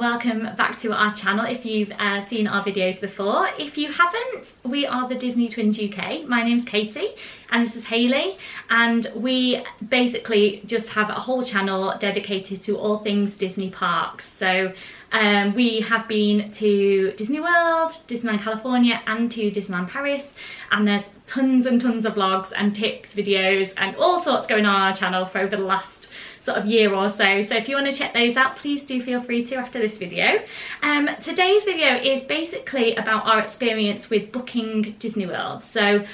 welcome back to our channel if you've seen our videos before. If you haven't, we are the Disney Twins UK. My name's Katie and this is Hayley, and we basically just have a whole channel dedicated to all things Disney parks. So we have been to Disney World, Disneyland California and to Disneyland Paris, and there's tons and tons of vlogs and tips, videos and all sorts going on our channel for over the last sort of year or so. So if you want to check those out, please do feel free to after this video. Today's video is basically about our experience with booking Disney World. So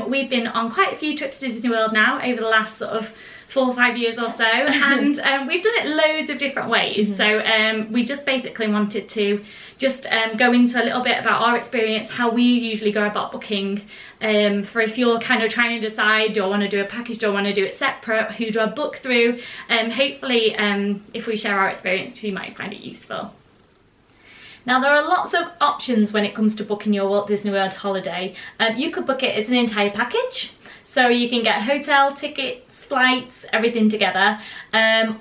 we've been on quite a few trips to Disney World now over the last sort of 4 or 5 years or so, and we've done it loads of different ways. So we just basically wanted to just go into a little bit about our experience, how we usually go about booking, for if you're kind of trying to decide, do I want to do a package, do I want to do it separate, who do I book through. Hopefully if we share our experience, you might find it useful. Now, there are lots of options when it comes to booking your Walt Disney World holiday. You could book it as an entire package, so you can get hotel, tickets, flights, everything together,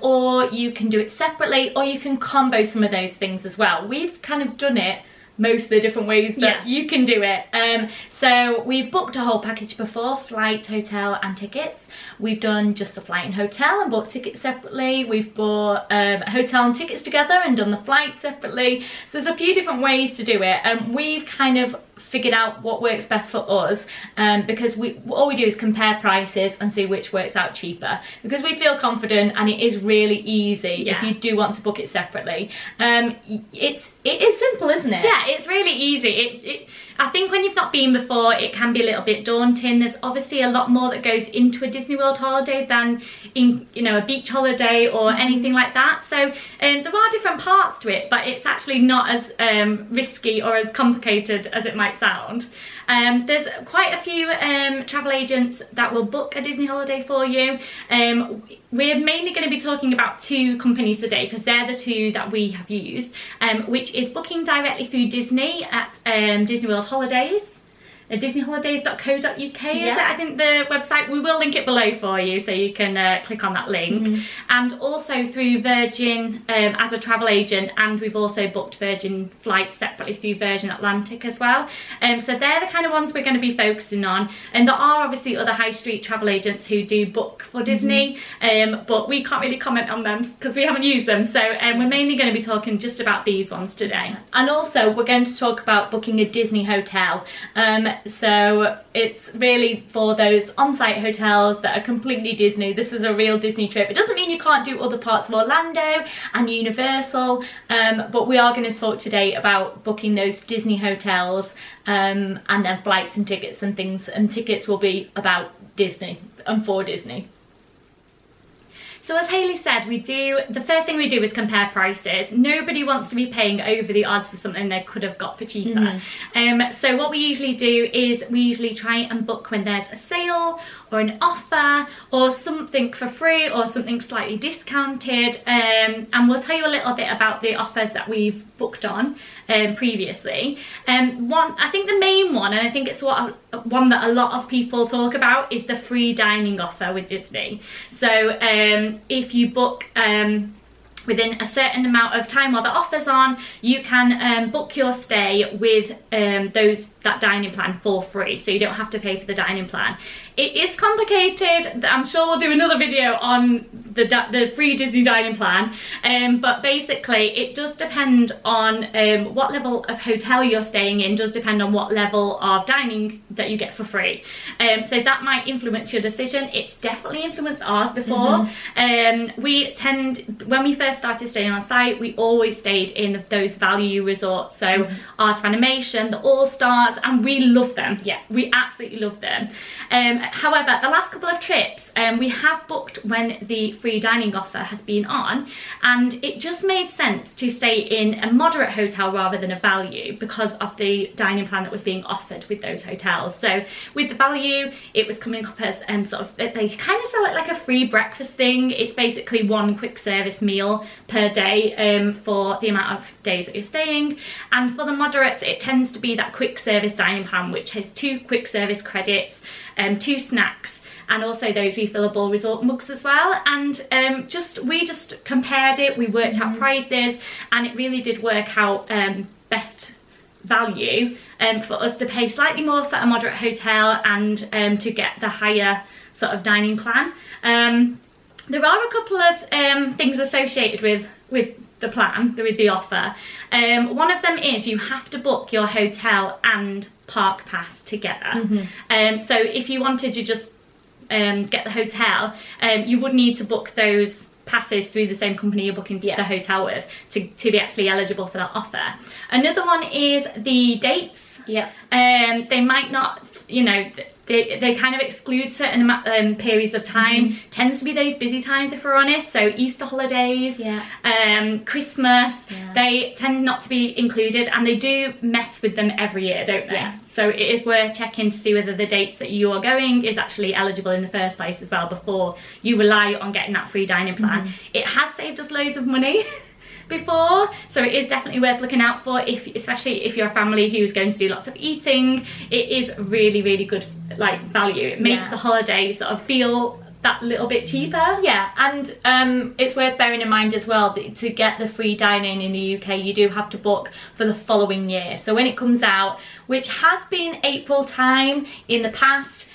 or you can do it separately, or you can combo some of those things as well. We've kind of done it most of the different ways that you can do it. So we've booked a whole package before, flight, hotel and tickets. We've done just the flight and hotel and bought tickets separately. We've bought hotel and tickets together and done the flight separately. So there's a few different ways to do it, and we've kind of figured out what works best for us, because all we do is compare prices and see which works out cheaper, because we feel confident and it is really easy if you do want to book it separately. It is simple, isn't it? Yeah, it's really easy. I think when you've not been before, it can be a little bit daunting. There's obviously a lot more that goes into a Disney World holiday than in, you know, a beach holiday or anything like that. So there are different parts to it, but it's actually not as risky or as complicated as it might sound. There's quite a few travel agents that will book a Disney holiday for you. We're mainly going to be talking about 2 companies today, because they're the 2 that we have used, which is booking directly through Disney at Disney World Holidays. Disneyholidays.co.uk is it, I think, the website. We will link it below for you so you can click on that link. And also through Virgin as a travel agent, and we've also booked Virgin flights separately through Virgin Atlantic as well. So they're the kind of ones we're going to be focusing on, and there are obviously other high street travel agents who do book for Disney, but we can't really comment on them because we haven't used them. So we're mainly going to be talking just about these ones today. And also we're going to talk about booking a Disney hotel. So it's really for those on-site hotels that are completely Disney. This is a real Disney trip. It doesn't mean you can't do other parts of Orlando and Universal, but we are going to talk today about booking those Disney hotels, and then flights and tickets and things, and tickets will be about Disney and for Disney. So as Hayley said, the first thing we do is compare prices. Nobody wants to be paying over the odds for something they could have got for cheaper. So what we usually do is we usually try and book when there's a sale or an offer or something for free or something slightly discounted, and we'll tell you a little bit about the offers that we've booked on previously. I think the main one, and I think it's one that a lot of people talk about, is the free dining offer with Disney. So if you book within a certain amount of time while the offer's on, you can book your stay with that dining plan for free, so you don't have to pay for the dining plan. It is complicated. I'm sure we'll do another video on the free Disney dining plan, but basically it does depend on what level of hotel you're staying in, does depend on what level of dining that you get for free. So that might influence your decision. It's definitely influenced ours before. When we first started staying on site, we always stayed in those value resorts, so Art of Animation, the All Stars, and we love them. Yeah, we absolutely love them. However, the last couple of trips we have booked when the free dining offer has been on, and it just made sense to stay in a moderate hotel rather than a value because of the dining plan that was being offered with those hotels. So with the value, it was coming up as sort of, they kind of sell it like a free breakfast thing. It's basically 1 quick service meal per day for the amount of days that you're staying. And for the moderates, it tends to be that quick service dining plan, which has 2 quick service credits, 2 snacks, and also those refillable resort mugs as well. And we just compared it, we worked out prices, and it really did work out best value for us to pay slightly more for a moderate hotel and to get the higher sort of dining plan. There are a couple of things associated with the plan, with the offer. One of them is you have to book your hotel and park pass together. So if you wanted to just get the hotel, you would need to book those passes through the same company you're booking the hotel with to be actually eligible for that offer. Another one is the dates. They might not, you know, they kind of exclude certain periods of time. Tends to be those busy times, if we're honest. So Easter holidays, Christmas, they tend not to be included, and they do mess with them every year, don't they? So it is worth checking to see whether the dates that you are going is actually eligible in the first place as well, before you rely on getting that free dining plan. It has saved us loads of money before, so it is definitely worth looking out for, especially if you're a family who's going to do lots of eating. It is really, really good like value. It makes the holiday sort of feel that little bit cheaper. And it's worth bearing in mind as well that to get the free dining in the UK, you do have to book for the following year. So when it comes out, which has been April time in the past,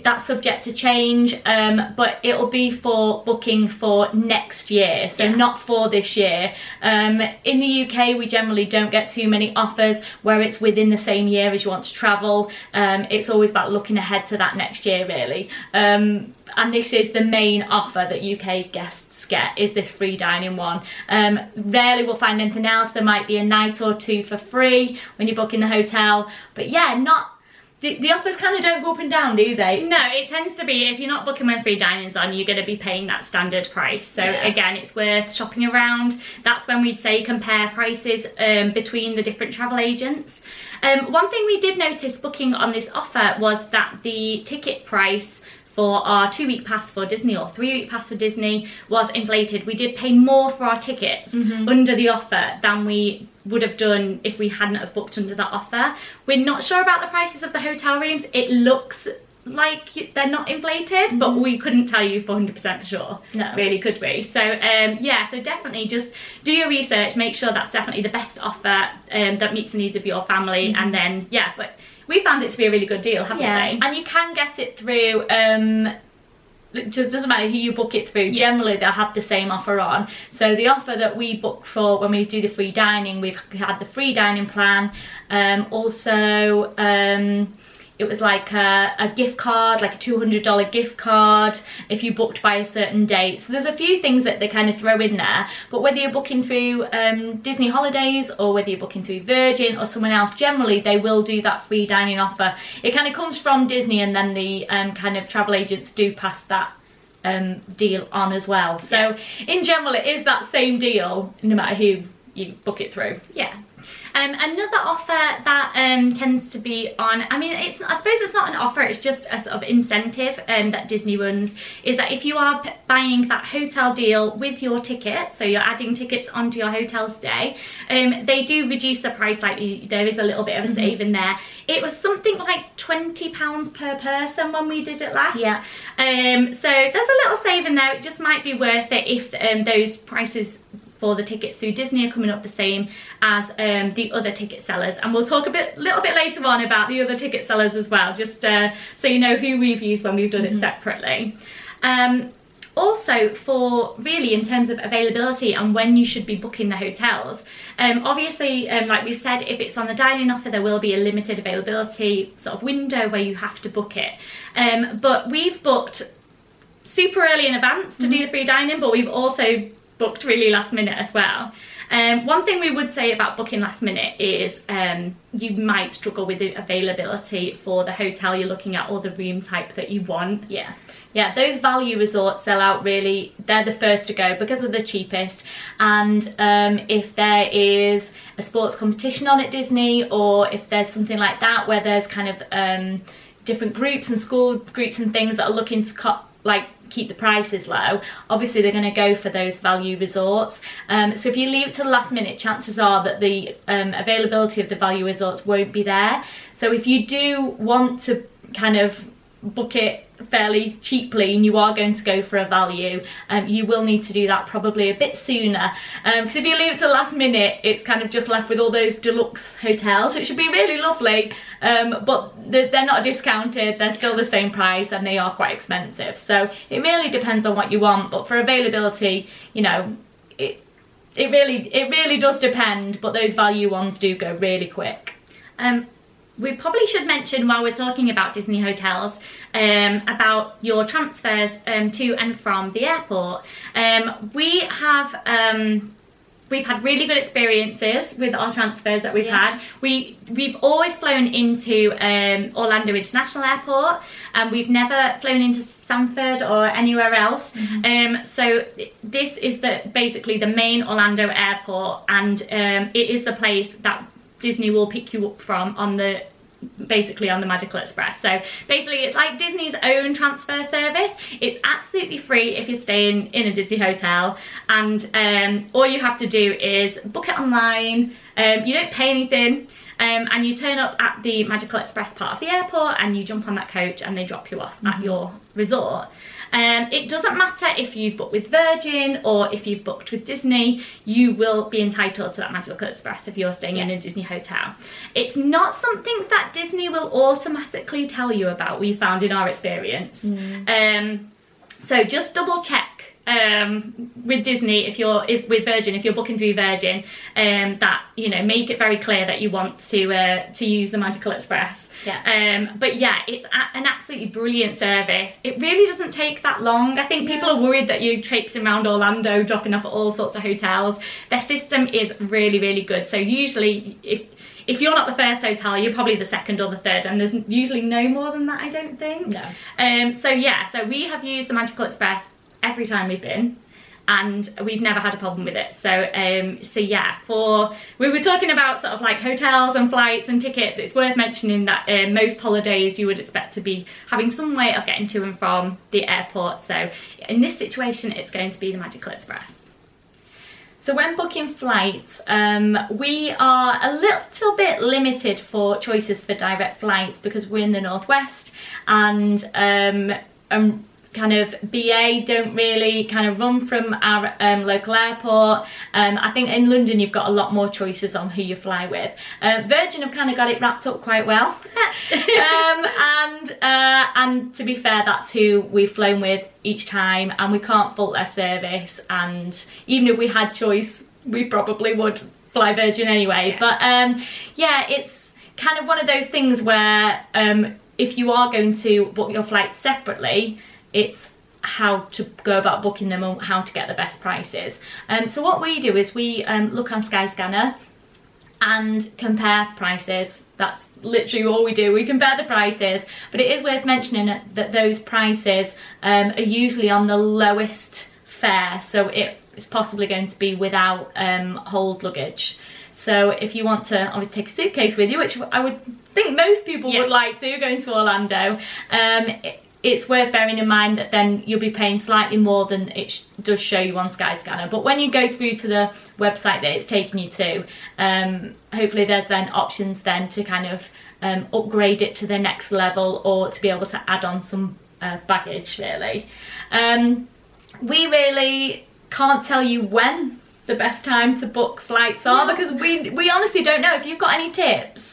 that's subject to change, but it'll be for booking for next year, so not for this year. In the UK, we generally don't get too many offers where it's within the same year as you want to travel. It's always about looking ahead to that next year, really. And this is the main offer that UK guests get, is this free dining one. Rarely we'll find anything else. There might be a night or two for free when you're booking the hotel, but the offers kind of don't go up and down, do they? No, it tends to be, if you're not booking when free dining's on, you're going to be paying that standard price. So again, it's worth shopping around. That's when we'd say compare prices between the different travel agents. One thing we did notice booking on this offer was that the ticket price for our 2-week pass for Disney or 3-week pass for Disney was inflated. We did pay more for our tickets under the offer than we would have done if we hadn't have booked under that offer. We're not sure about the prices of the hotel rooms. It looks like they're not inflated, but we couldn't tell you 100% for sure. No, really, could we? So so definitely just do your research, make sure that's definitely the best offer that meets the needs of your family, and then but we found it to be a really good deal, haven't we? And you can get it through it just doesn't matter who you book it through. Generally they'll have the same offer on. So the offer that we book for when we do the free dining, we've had the free dining plan. It was like a gift card, like a $200 gift card if you booked by a certain date. So there's a few things that they kind of throw in there, but whether you're booking through Disney Holidays or whether you're booking through Virgin or someone else, generally they will do that free dining offer. It kind of comes from Disney, and then the kind of travel agents do pass that deal on as well. So in general, it is that same deal no matter who you book it through. Another offer that tends to be on, I mean, I suppose it's not an offer, it's just a sort of incentive that Disney runs, is that if you are buying that hotel deal with your ticket, so you're adding tickets onto your hotel stay, they do reduce the price slightly. There is a little bit of a save in there. It was something like £20 per person when we did it last. So there's a little save in there. It just might be worth it if those prices for the tickets through Disney are coming up the same as the other ticket sellers, and we'll talk a little bit later on about the other ticket sellers as well, just so you know who we've used when we've done it separately. Also, for really in terms of availability and when you should be booking the hotels, obviously like we've said, if it's on the dining offer there will be a limited availability sort of window where you have to book it, but we've booked super early in advance to do the free dining, but we've also booked really last minute as well. One thing we would say about booking last minute is you might struggle with the availability for the hotel you're looking at or the room type that you want. Those value resorts sell out really. They're the first to go because they're the cheapest, and if there is a sports competition on at Disney, or if there's something like that where there's kind of different groups and school groups and things that are looking to keep the prices low, obviously they're going to go for those value resorts. So if you leave it to the last minute, chances are that the availability of the value resorts won't be there. So if you do want to kind of book it fairly cheaply and you are going to go for a value, you will need to do that probably a bit sooner, because if you leave it to the last minute, it's kind of just left with all those deluxe hotels, which would be really lovely, but they're not discounted, they're still the same price and they are quite expensive. So it really depends on what you want, but for availability, you know, it really does depend, but those value ones do go really quick. We probably should mention, while we're talking about Disney hotels, about your transfers to and from the airport. We've had really good experiences with our transfers that we've had. We've always flown into Orlando International Airport, and we've never flown into Sanford or anywhere else. So this is basically the main Orlando airport, and it is the place that Disney will pick you up from on the Magical Express. So basically it's like Disney's own transfer service. It's absolutely free if you're staying in a Disney hotel, and all you have to do is book it online. You don't pay anything, and you turn up at the Magical Express part of the airport and you jump on that coach and they drop you off at your resort. It doesn't matter if you've booked with Virgin or if you've booked with Disney, you will be entitled to that Magical Express if you're staying in a Disney hotel. It's not something that Disney will automatically tell you about, we found in our experience. So just double check with Disney, with Virgin, if you're booking through Virgin, that, you know, make it very clear that you want to use the Magical Express. But yeah, it's an absolutely brilliant service. It really doesn't take that long. I think people are worried that you're traipsing around Orlando, dropping off at all sorts of hotels. Their system is really, really good. So usually, if you're not the first hotel, you're probably the second or the third, and there's usually no more than that, I don't think. No. So yeah, so we have used the Magical Express every time we've been, and we've never had a problem with it. So yeah, we were talking about sort of like hotels and flights and tickets. It's worth mentioning that most holidays you would expect to be having some way of getting to and from the airport. So in this situation, it's going to be the Magical Express. So when booking flights, we are a little bit limited for choices for direct flights because we're in the Northwest, and kind of BA don't really kind of run from our local airport. I think in London you've got a lot more choices on who you fly with. Virgin have kind of got it wrapped up quite well. And to be fair, that's who we've flown with each time, and we can't fault their service, and even if we had choice, we probably would fly Virgin anyway. But yeah, it's kind of one of those things where if you are going to book your flights separately, it's how to go about booking them and how to get the best prices. So what we do is we look on Skyscanner and compare prices. That's literally all we do. We compare the prices, but it is worth mentioning that those prices are usually on the lowest fare, so it's possibly going to be without hold luggage. So if you want to obviously take a suitcase with you, which I would think most people would like to, going to Orlando, it's worth bearing in mind that then you'll be paying slightly more than it does show you on Skyscanner. But when you go through to the website that it's taking you to, hopefully there's then options then to kind of upgrade it to the next level, or to be able to add on some baggage, really. We really can't tell you when the best time to book flights are, because we honestly don't know. If you've got any tips,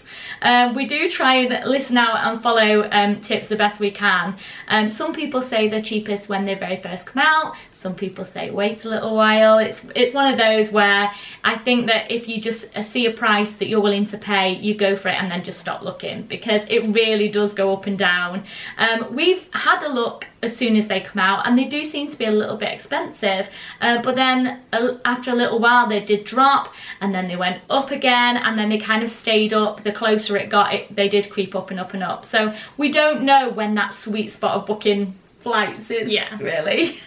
we do try and listen out and follow tips the best we can. Some people say they're cheapest when they very first come out. Some people say wait a little while. It's one of those where I think that if you just see a price that you're willing to pay, you go for it and then just stop looking, because it really does go up and down. We've had a look as soon as they come out, and they do seem to be a little bit expensive, but then after a little while they did drop, and then they went up again, and then they kind of stayed up. The closer it got, they did creep up and up and up. So we don't know when that sweet spot of booking flights is, really.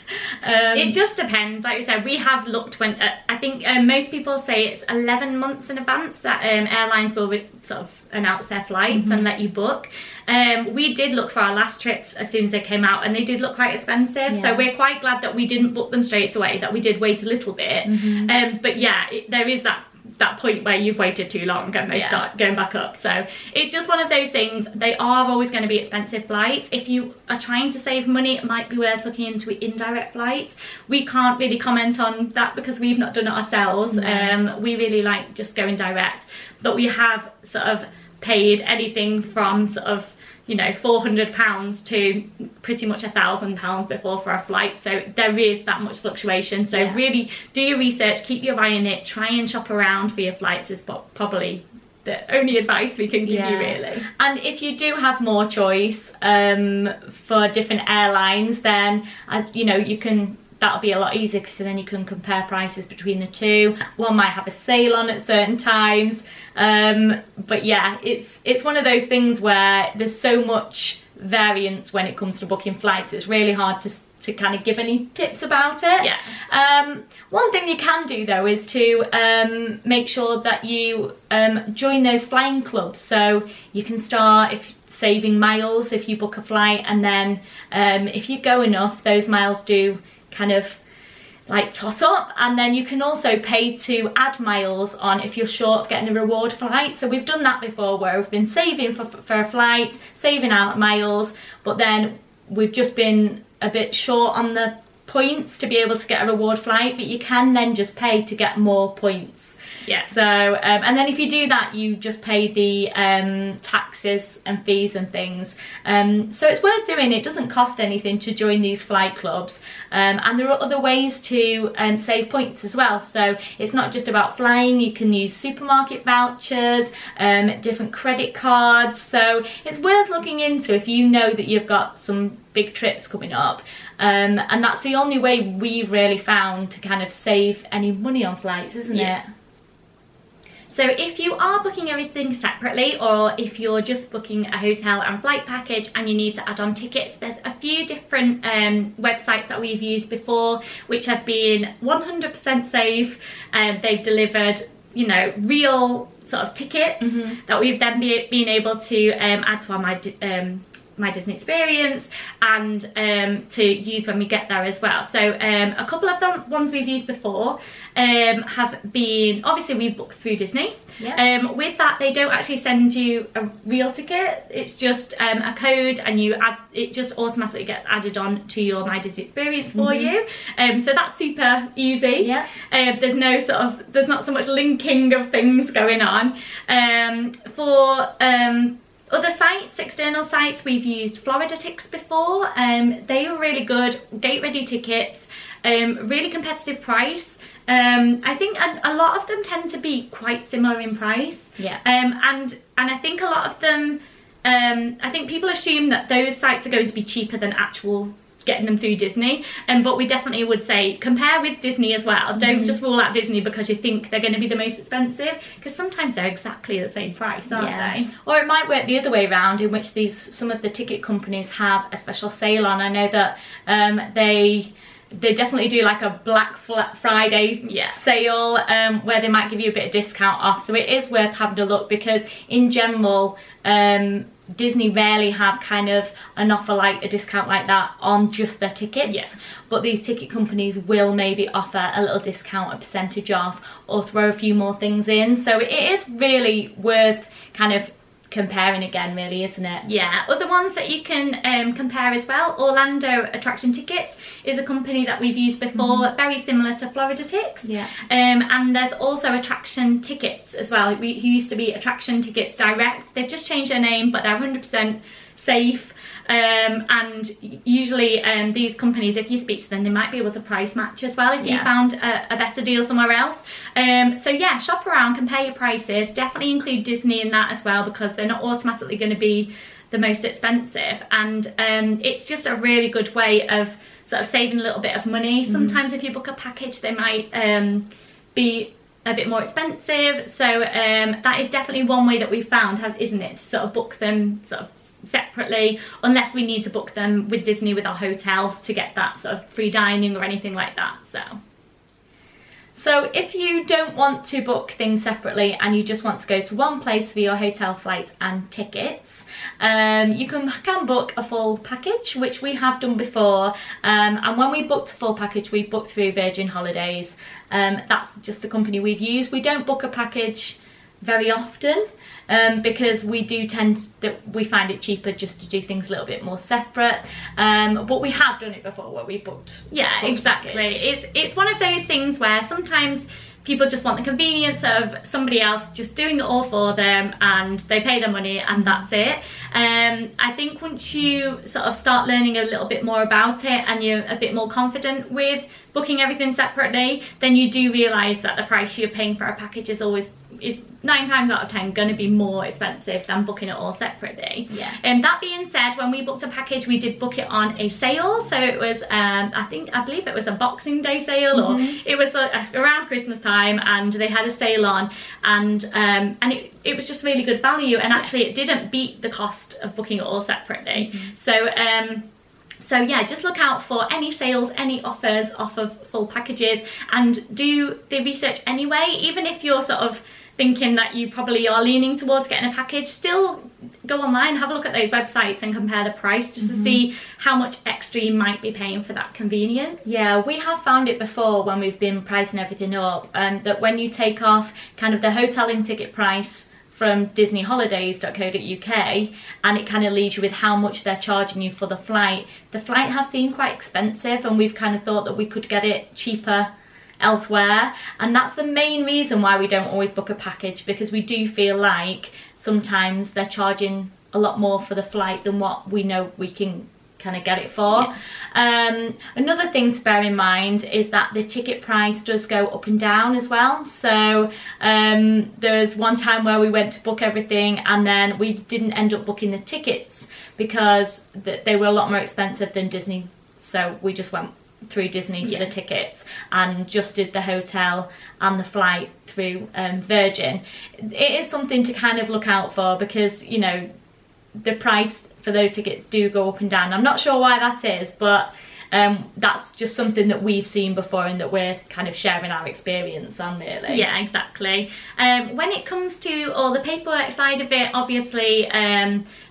It just depends. Like I said, we have looked when I think most people say it's 11 months in advance that airlines will sort of announce their flights and let you book. We did look for our last trips as soon as they came out, and they did look quite expensive, so we're quite glad that we didn't book them straight away, that we did wait a little bit. But yeah, there is that that point where you've waited too long and they start going back up. So it's just one of those things. They are always going to be expensive flights. If you are trying to save money, it might be worth looking into indirect flights. We can't really comment on that because we've not done it ourselves. We really like just going direct, but we have sort of paid anything from sort of, you know, £400 to pretty much £1,000 before for a flight. So there is that much fluctuation. So really do your research, keep your eye on it, try and shop around for your flights is probably the only advice we can give you, really. And if you do have more choice for different airlines, then you know, you can, that'll be a lot easier because then you can compare prices between the two. One might have a sale on at certain times, but yeah, it's one of those things where there's so much variance when it comes to booking flights. It's really hard to kind of give any tips about it. One thing you can do though is to make sure that you join those flying clubs. So you can start saving miles if you book a flight, and then if you go enough, those miles do kind of like tot up, and then you can also pay to add miles on if you're short of getting a reward flight. So we've done that before where we've been saving for a flight, saving out miles, but then we've just been a bit short on the points to be able to get a reward flight, but you can then just pay to get more points. So and then if you do that, you just pay the taxes and fees and things, so it's worth doing. It doesn't cost anything to join these flight clubs, and there are other ways to save points as well. So it's not just about flying. You can use supermarket vouchers, different credit cards, so it's worth looking into if you know that you've got some big trips coming up, and that's the only way we've really found to kind of save any money on flights, isn't it? So if you are booking everything separately, or if you're just booking a hotel and flight package and you need to add on tickets, there's a few different websites that we've used before which have been 100% safe, and they've delivered, you know, real sort of tickets that we've then been able to add to our my Disney experience and to use when we get there as well. So a couple of the ones we've used before have been, obviously we booked through Disney. With that, they don't actually send you a real ticket. It's just a code, and it just automatically gets added on to your My Disney experience for you. So that's super easy. There's not so much linking of things going on. For other sites, external sites, we've used Floridatics before. They were really good, gate ready tickets, really competitive price. I think a lot of them tend to be quite similar in price. And I think a lot of them, I think people assume that those sites are going to be cheaper than actual getting them through Disney, but we definitely would say compare with Disney as well. Don't just rule out Disney because you think they're going to be the most expensive, because sometimes they're exactly the same price, aren't they? Or it might work the other way around, in which some of the ticket companies have a special sale on. I know that they definitely do like a Black Friday sale, where they might give you a bit of discount off. So it is worth having a look, because in general Disney rarely have kind of an offer like a discount like that on just their tickets, but these ticket companies will maybe offer a little discount, a percentage off, or throw a few more things in. So it is really worth kind of comparing again, really, isn't it? Other ones that you can compare as well, Orlando Attraction Tickets is a company that we've used before, very similar to Floridatics. And there's also Attraction Tickets as well, who used to be Attraction Tickets Direct. They've just changed their name, but they're 100% safe. And usually these companies, if you speak to them, they might be able to price match as well if you found a better deal somewhere else. So yeah, shop around, compare your prices. Definitely include Disney in that as well, because they're not automatically going to be the most expensive, and it's just a really good way of sort of saving a little bit of money. Sometimes if you book a package, they might be a bit more expensive, so that is definitely one way that we've found, isn't it, to sort of book them sort of separately, unless we need to book them with Disney with our hotel to get that sort of free dining or anything like that. So if you don't want to book things separately and you just want to go to one place for your hotel, flights and tickets, you can book a full package, which we have done before, and when we booked a full package, we booked through Virgin Holidays. That's just the company we've used. We don't book a package very often, because we do tend that we find it cheaper just to do things a little bit more separate, but we have done it before where we booked. Yeah, exactly. It's one of those things where sometimes people just want the convenience of somebody else just doing it all for them, and they pay their money and that's it. I think once you sort of start learning a little bit more about it and you're a bit more confident with booking everything separately, then you do realise that the price you're paying for a package is 9 times out of 10 going to be more expensive than booking it all separately. Yeah. That being said, when we booked a package, we did book it on a sale. So it was, I believe it was a Boxing Day sale, or it was around Christmas time, and they had a sale on, and it was just really good value, and actually it didn't beat the cost of booking it all separately. So yeah, just look out for any sales, any offers off of full packages, and do the research anyway. Even if you're sort of thinking that you probably are leaning towards getting a package, still go online, have a look at those websites and compare the price just to see how much extra you might be paying for that convenience. Yeah, we have found it before when we've been pricing everything up, that when you take off kind of the hotel and ticket price from disneyholidays.co.uk and it kind of leaves you with how much they're charging you for the flight has seemed quite expensive, and we've kind of thought that we could get it cheaper elsewhere, and that's the main reason why we don't always book a package, because we do feel like sometimes they're charging a lot more for the flight than what we know we can kind of get it for. Another thing to bear in mind is that the ticket price does go up and down as well. So there's one time where we went to book everything and then we didn't end up booking the tickets because they were a lot more expensive than Disney, so we just went through Disney for the tickets and just did the hotel and the flight through Virgin. It is something to kind of look out for, because you know the price for those tickets do go up and down. I'm not sure why that is, but that's just something that we've seen before and that we're kind of sharing our experience on, really. Yeah, exactly. When it comes to all the paperwork side of it, obviously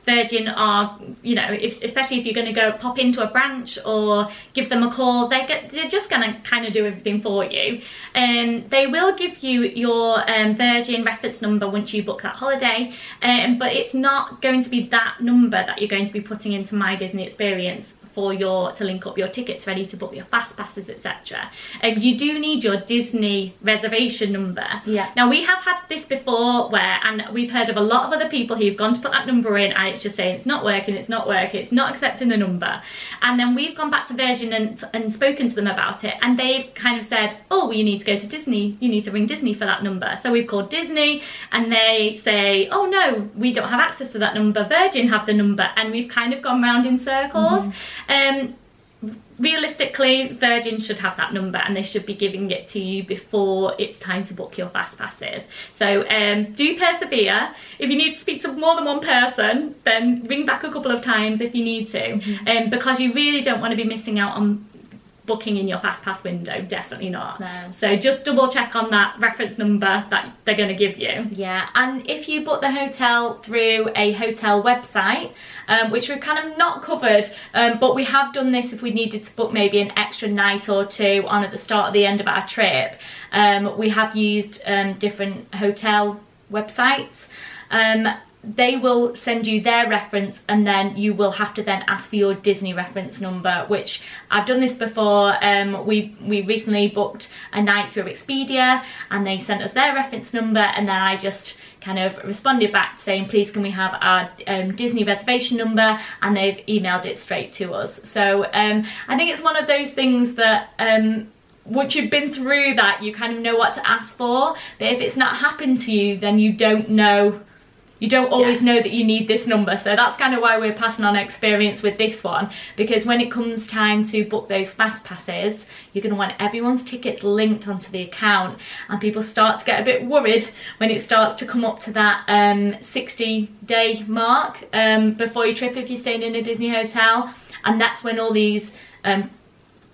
Virgin are, you know, especially if you're going to go pop into a branch or give them a call, they're just going to kind of do everything for you. They will give you your Virgin reference number once you book that holiday, but it's not going to be that number that you're going to be putting into My Disney Experience to link up your tickets ready to book your fast passes, etc. You do need your Disney reservation number. Yeah. Now we have had this before and we've heard of a lot of other people who've gone to put that number in and it's just saying it's not working, it's not accepting the number. And then we've gone back to Virgin and spoken to them about it, and they've kind of said, oh, well, you need to go to Disney, you need to ring Disney for that number. So we've called Disney and they say, oh no, we don't have access to that number, Virgin have the number, and we've kind of gone round in circles. Realistically, Virgin should have that number and they should be giving it to you before it's time to book your fast passes. So do persevere. If you need to speak to more than one person, then ring back a couple of times if you need to, because you really don't want to be missing out on booking in your fast pass window. Definitely not. No. So just double check on that reference number that they're going to give you. Yeah, and if you book the hotel through a hotel website, which we've kind of not covered, but we have done this if we needed to book maybe an extra night or two on at the start or the end of our trip. We have used different hotel websites. They will send you their reference and then you will have to then ask for your Disney reference number, which I've done this before. We recently booked a night through Expedia and they sent us their reference number, and then I just kind of responded back saying, please can we have our Disney reservation number, and they've emailed it straight to us. So I think it's one of those things that once you've been through that, you kind of know what to ask for, but if it's not happened to you, then you don't know. You don't always know that you need this number. So that's kind of why we're passing on experience with this one, because when it comes time to book those fast passes, you're going to want everyone's tickets linked onto the account, and people start to get a bit worried when it starts to come up to that 60-day mark before your trip if you're staying in a Disney hotel, and that's when all these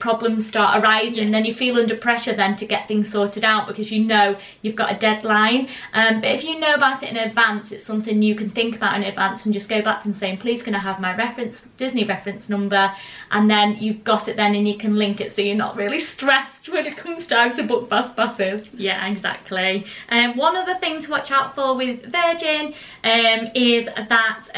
problems start arising, then you feel under pressure then to get things sorted out because you know you've got a deadline. But if you know about it in advance, it's something you can think about in advance and just go back to them saying, please can I have my Disney reference number, and then you've got it then and you can link it so you're not really stressed when it comes time to book fast passes. Yeah, exactly. One other thing to watch out for with Virgin is that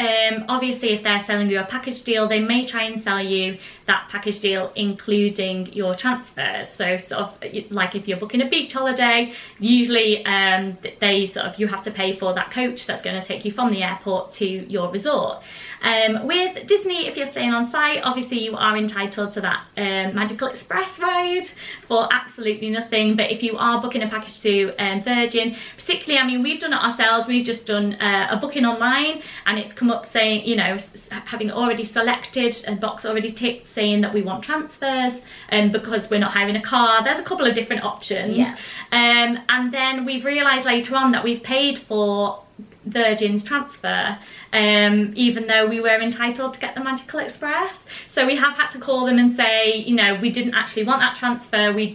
obviously if they're selling you a package deal, they may try and sell you that package deal including your transfers. So sort of like if you're booking a beach holiday, usually you have to pay for that coach that's going to take you from the airport to your resort. With Disney, if you're staying on site, obviously you are entitled to that Magical Express ride for absolutely nothing. But if you are booking a package to Virgin, particularly, I mean, we've done it ourselves. We've just done a booking online, and it's come up saying, you know, having already selected a box already ticked saying that we want transfers, because we're not hiring a car. There's a couple of different options. Yeah. And then we've realised later on that we've paid for Virgin's transfer, even though we were entitled to get the Magical Express. So we have had to call them and say, you know, we didn't actually want that transfer, we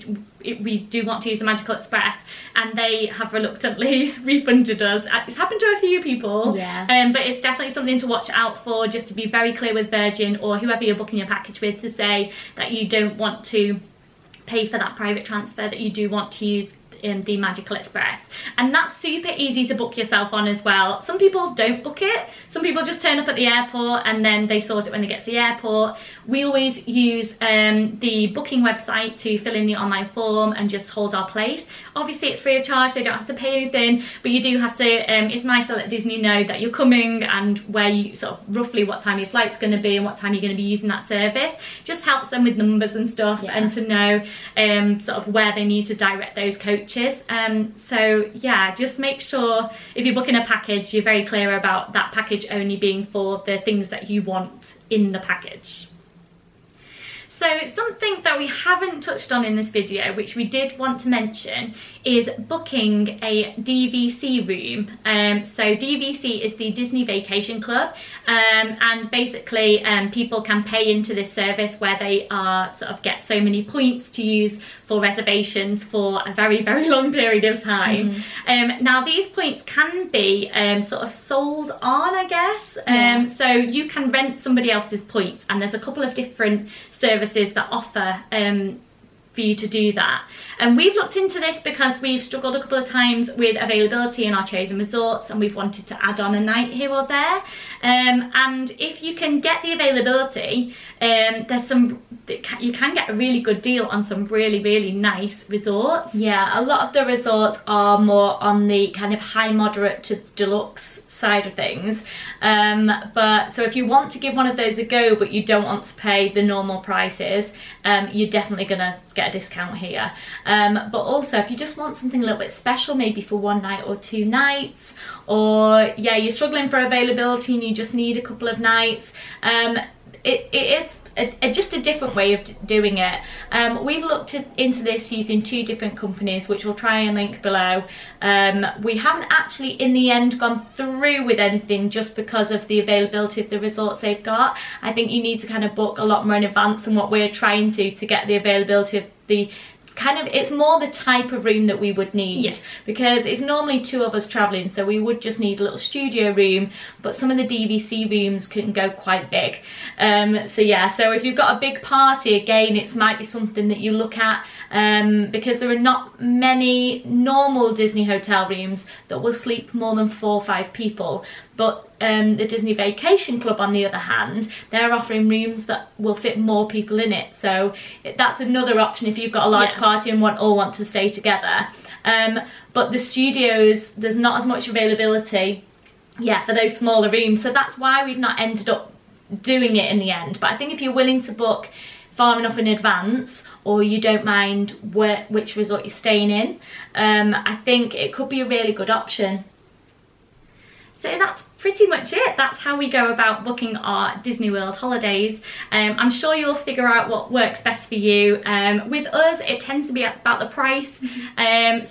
do want to use the Magical Express, and they have reluctantly refunded us. It's happened to a few people. Yeah. But it's definitely something to watch out for, just to be very clear with Virgin or whoever you're booking your package with, to say that you don't want to pay for that private transfer, that you do want to use the Magical Express. And that's super easy to book yourself on as well. Some people don't book it, some people just turn up at the airport and then they sort it when they get to the airport. We always use the booking website to fill in the online form and just hold our place. Obviously it's free of charge, so you don't have to pay anything, but you do have to, it's nice to let Disney know that you're coming and where you sort of roughly what time your flight's going to be and what time you're going to be using that service. Just helps them with numbers and stuff. Yeah. And to know sort of where they need to direct those coaches. So yeah, just make sure if you're booking a package, you're very clear about that package only being for the things that you want in the package. So something that we haven't touched on in this video, which we did want to mention, is booking a DVC room. So DVC is the Disney Vacation Club, and basically people can pay into this service where they are sort of get so many points to use for reservations for a very, very long period of time. Mm-hmm. Now these points can be sort of sold on, I guess. Yeah. So you can rent somebody else's points, and there's a couple of different services that offer for you to do that. And we've looked into this because we've struggled a couple of times with availability in our chosen resorts, and we've wanted to add on a night here or there. And if you can get the availability, there's some, you can get a really good deal on some really, really nice resorts. Yeah, a lot of the resorts are more on the kind of high moderate to deluxe side of things, but so if you want to give one of those a go but you don't want to pay the normal prices, you're definitely gonna get a discount here. But also if you just want something a little bit special, maybe for one night or 2 nights, or yeah, you're struggling for availability and you just need a couple of nights, it is just a different way of doing it. We've looked into this using 2 different companies, which we'll try and link below. We haven't actually in the end gone through with anything just because of the availability of the resorts they've got. I think you need to kind of book a lot more in advance than what we're trying to get the availability of the kind of, it's more the type of room that we would need. Yeah. Because it's normally 2 of us traveling, so we would just need a little studio room, but some of the DVC rooms can go quite big. So yeah, so if you've got a big party, again, it might be something that you look at, because there are not many normal Disney hotel rooms that will sleep more than 4 or 5 people. But the Disney Vacation Club, on the other hand, they're offering rooms that will fit more people in it. So that's another option if you've got a large party and all want to stay together. But the studios, there's not as much availability, yeah, for those smaller rooms. So that's why we've not ended up doing it in the end. But I think if you're willing to book far enough in advance, or you don't mind which resort you're staying in, I think it could be a really good option. So that's pretty much it. That's how we go about booking our Disney World holidays. I'm sure you'll figure out what works best for you. With us, it tends to be about the price.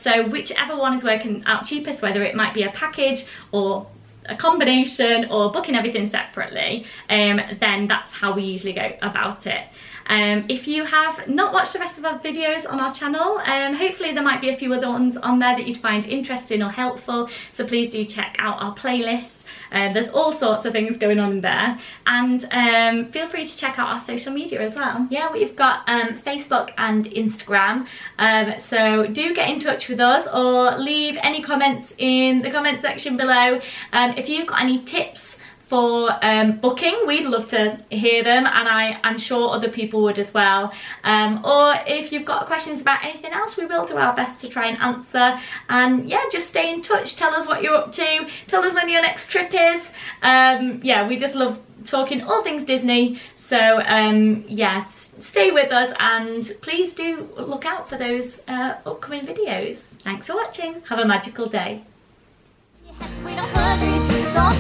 So whichever one is working out cheapest, whether it might be a package or a combination or booking everything separately, then that's how we usually go about it. If you have not watched the rest of our videos on our channel, hopefully there might be a few other ones on there that you'd find interesting or helpful, so please do check out our playlists. There's all sorts of things going on in there, and feel free to check out our social media as well. Yeah, we've got Facebook and Instagram, so do get in touch with us or leave any comments in the comment section below. If you've got any tips for booking, we'd love to hear them, and I'm sure other people would as well. Or if you've got questions about anything else, we will do our best to try and answer. And yeah, just stay in touch, tell us what you're up to, tell us when your next trip is. Yeah, we just love talking all things Disney, so yeah, stay with us and please do look out for those upcoming videos. Thanks for watching, have a magical day. Wait 100 years on